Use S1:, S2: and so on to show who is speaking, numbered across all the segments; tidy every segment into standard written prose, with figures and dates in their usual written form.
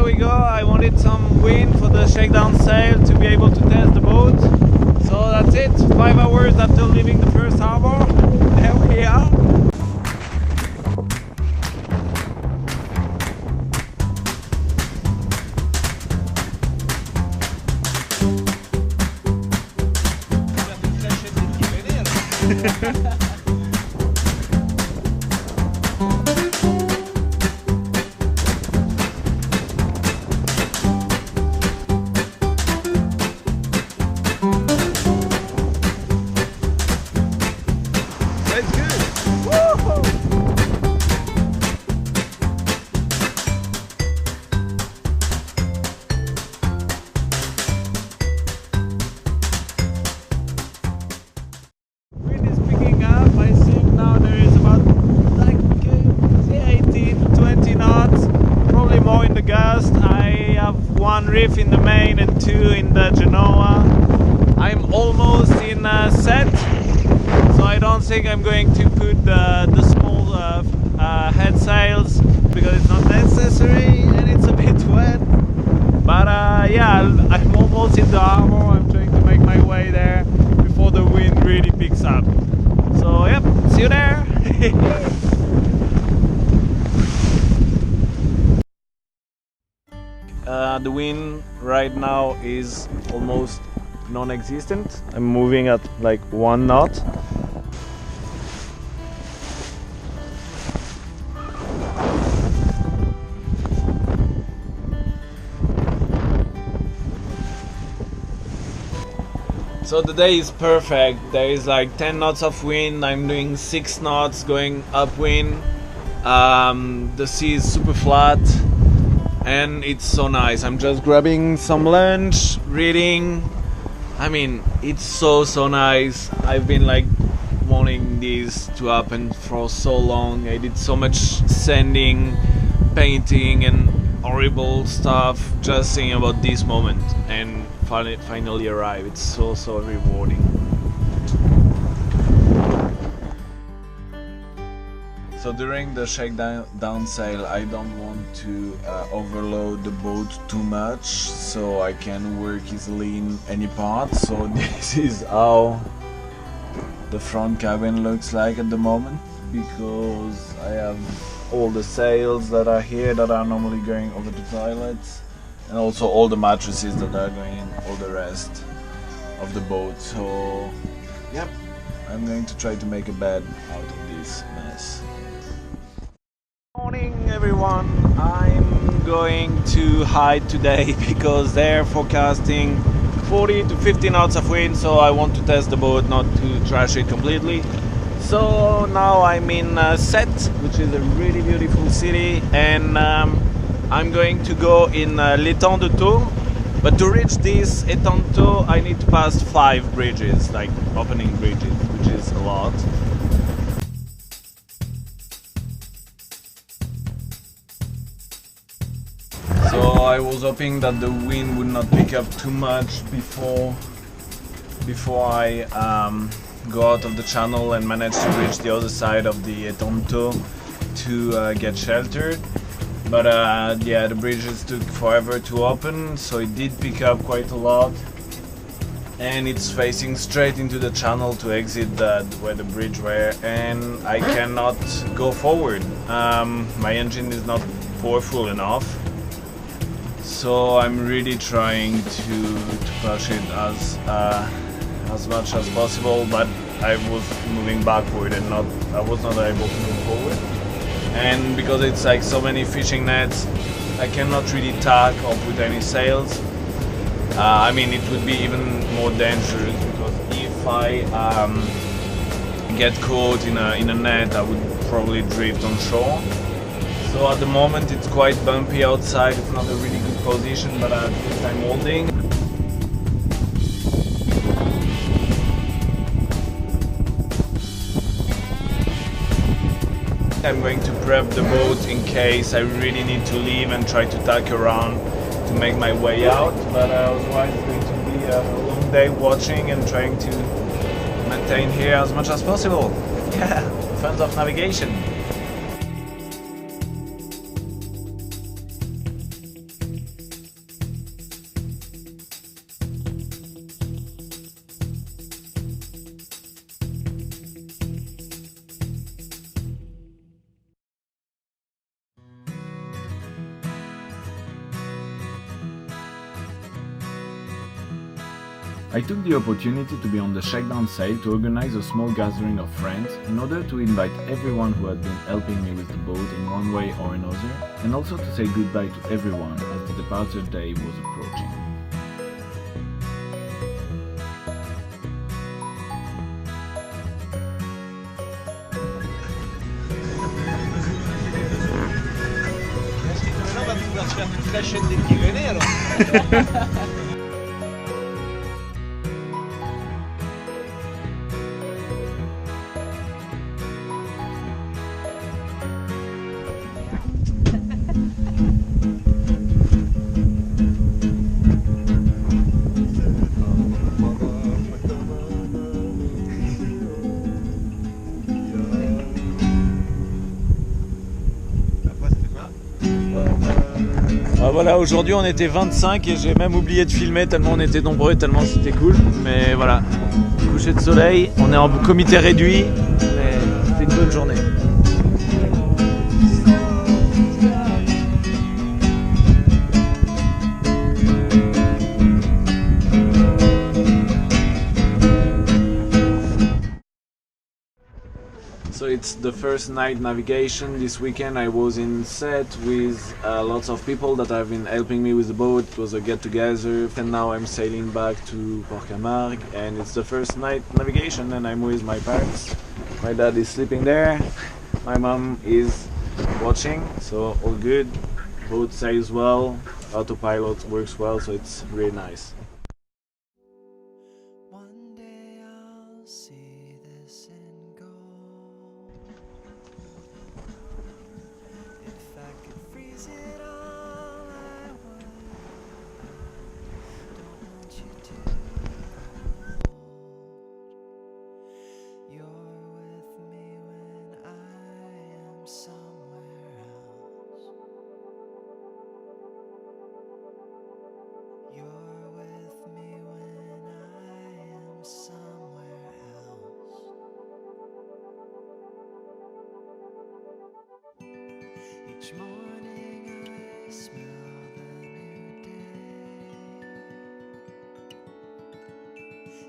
S1: we go. I wanted some wind for the shakedown sail to be able to test the boat. So that's it. 5 hours after leaving the first harbor. There we are. Reef in the main and 2 in the Genoa. I'm almost in set, so I don't think I'm going to put the small head sails because it's not necessary and it's a bit wet. But yeah, I'm almost in the harbor. I'm trying to make my way there before the wind really picks up. So yep, see you there. The wind right now is almost non-existent. I'm moving at like 1 knot. So the day is perfect. There is like 10 knots of wind. I'm doing 6 knots going upwind. The sea is super flat. And it's so nice. I'm just grabbing some lunch, reading. I mean, it's so nice. I've been like wanting this to happen for so long. I did so much sanding, painting and horrible stuff just thinking about this moment and finally arrive. It's so rewarding. So during the shakedown sail, I don't want to overload the boat too much, so I can work easily in any part. So this is how the front cabin looks like at the moment, because I have all the sails that are here that are normally going over the toilets, and also all the mattresses that are going in all the rest of the boat. So yep, I'm going to try to make a bed out of this mess. Morning everyone, I'm going to hide today because they're forecasting 40 to 50 knots of wind, so I want to test the boat, not to trash it completely. So now I'm in Set, which is a really beautiful city, and I'm going to go in l'étang de Thau, but to reach this étang de Thau I need to pass 5 bridges, like opening bridges, which is a lot. So I was hoping that the wind would not pick up too much before I go out of the channel and manage to reach the other side of the étang de Thau to get sheltered. But yeah, the bridges took forever to open, so it did pick up quite a lot. And it's facing straight into the channel to exit where the bridge were, and I cannot go forward. My engine is not powerful enough. So I'm really trying to push it as much as possible, but I was moving backward and I was not able to move forward. And because it's like so many fishing nets, I cannot really tack or put any sails. I mean, it would be even more dangerous because if I get caught in a net, I would probably drift on shore. So at the moment it's quite bumpy outside, it's not a really good position, but at least I'm holding. I'm going to prep the boat in case I really need to leave and try to tack around to make my way out, but otherwise it's going to be a long day watching and trying to maintain here as much as possible. Yeah, fun of navigation.
S2: I took the opportunity to be on the Shakedown sail to organize a small gathering of friends in order to invite everyone who had been helping me with the boat in one way or another, and also to say goodbye to everyone as the departure day was approaching.
S1: Voilà, aujourd'hui on était 25 et j'ai même oublié de filmer tellement on était nombreux, tellement c'était cool. Mais voilà, coucher de soleil, on est en comité réduit, mais c'était une bonne journée. So it's the first night navigation. This weekend I was in set with lots of people that have been helping me with the boat. It was a get-together, and now I'm sailing back to Port Camargue, and it's the first night navigation and I'm with my parents. My dad is sleeping there, my mom is watching, so all good. Boat sails well, autopilot works well, so it's really nice.
S3: One day I'll see this in gold. If I could freeze it all, I would. Don't want you to go cold. You're with me when I am somewhere else. You're with me when I am somewhere else. Each morning I smell the new day,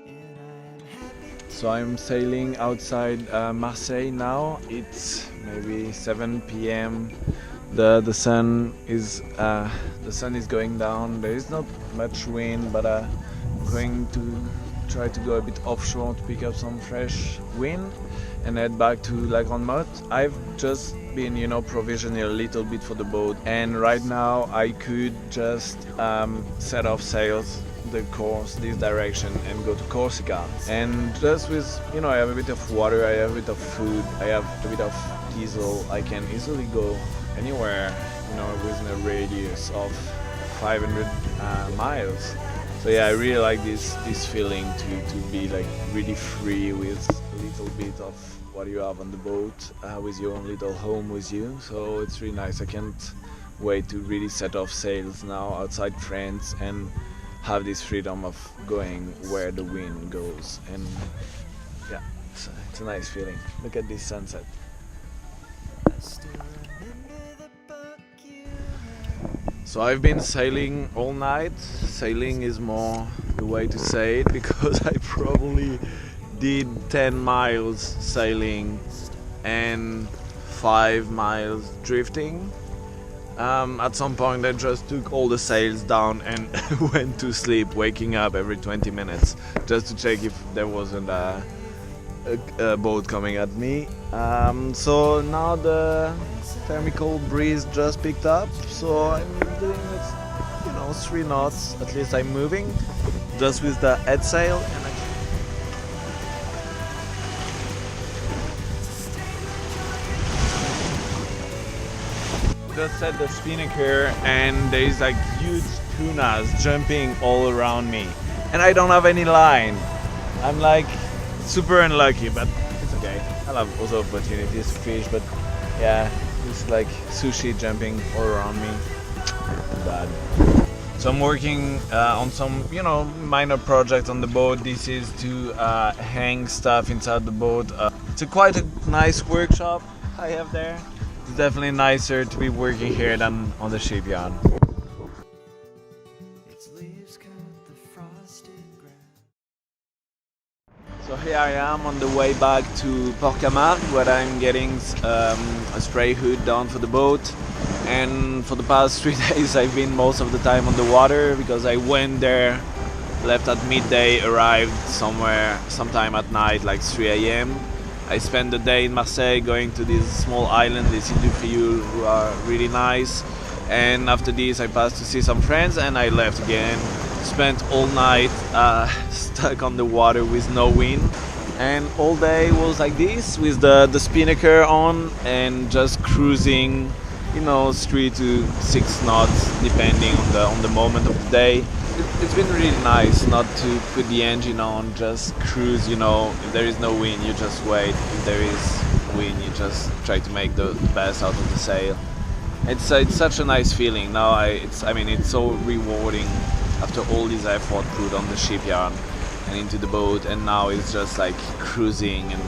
S3: and I am happy.
S1: So I'm sailing outside Marseille now. It's maybe 7 p.m. The sun is going down. There is not much wind, but I'm going to try to go a bit offshore to pick up some fresh wind and head back to La Grande Motte. I've just been, provisioning a little bit for the boat, and right now I could just set off sails the course this direction and go to Corsica, and just with I have a bit of water, I have a bit of food, I have a bit of diesel, I can easily go anywhere within a radius of 500 miles. So yeah, I really like this feeling to be like really free with a little bit of what you have on the boat, with your own little home with you. So it's really nice. I can't wait to really set off sails now outside France and have this freedom of going where the wind goes. And yeah, it's a nice feeling. Look at this sunset.
S3: I still remember the book you read.
S1: So I've been sailing all night. Sailing is more the way to say it, because I probably did 10 miles sailing and 5 miles drifting. At some point I just took all the sails down and went to sleep, waking up every 20 minutes just to check if there wasn't a boat coming at me. So now the thermal breeze just picked up, so I'm doing it, 3 knots, at least I'm moving, just with the head sail, and just set the spinnaker and there's like huge tunas jumping all around me, and I don't have any line. I'm like super unlucky, but it's okay. I'll have also opportunities to fish, but yeah, it's like sushi jumping all around me. Bad. So I'm working on some, minor project on the boat. This is to hang stuff inside the boat. It's quite a nice workshop I have there. It's definitely nicer to be working here than on the shipyard. I am on the way back to Port Camargue, where I'm getting a spray hood done for the boat. And for the past 3 days I've been most of the time on the water, because I went there, left at midday, arrived sometime at night, like 3 a.m. I spent the day in Marseille going to this small island, this Île du Frioul, who are really nice. And after this I passed to see some friends and I left again. Spent all night stuck on the water with no wind. And all day was like this, with the spinnaker on and just cruising, you know, 3 to 6 knots depending on the moment of the day. It's been really nice not to put the engine on, just cruise, you know. If there is no wind, you just wait. If there is wind, you just try to make the best out of the sail. It's such a nice feeling. Now it's so rewarding after all this effort put on the shipyard and into the boat, and now it's just like cruising, and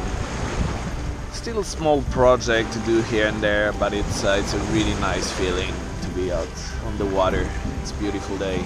S1: still a small project to do here and there, but it's a really nice feeling to be out on the water. It's a beautiful day.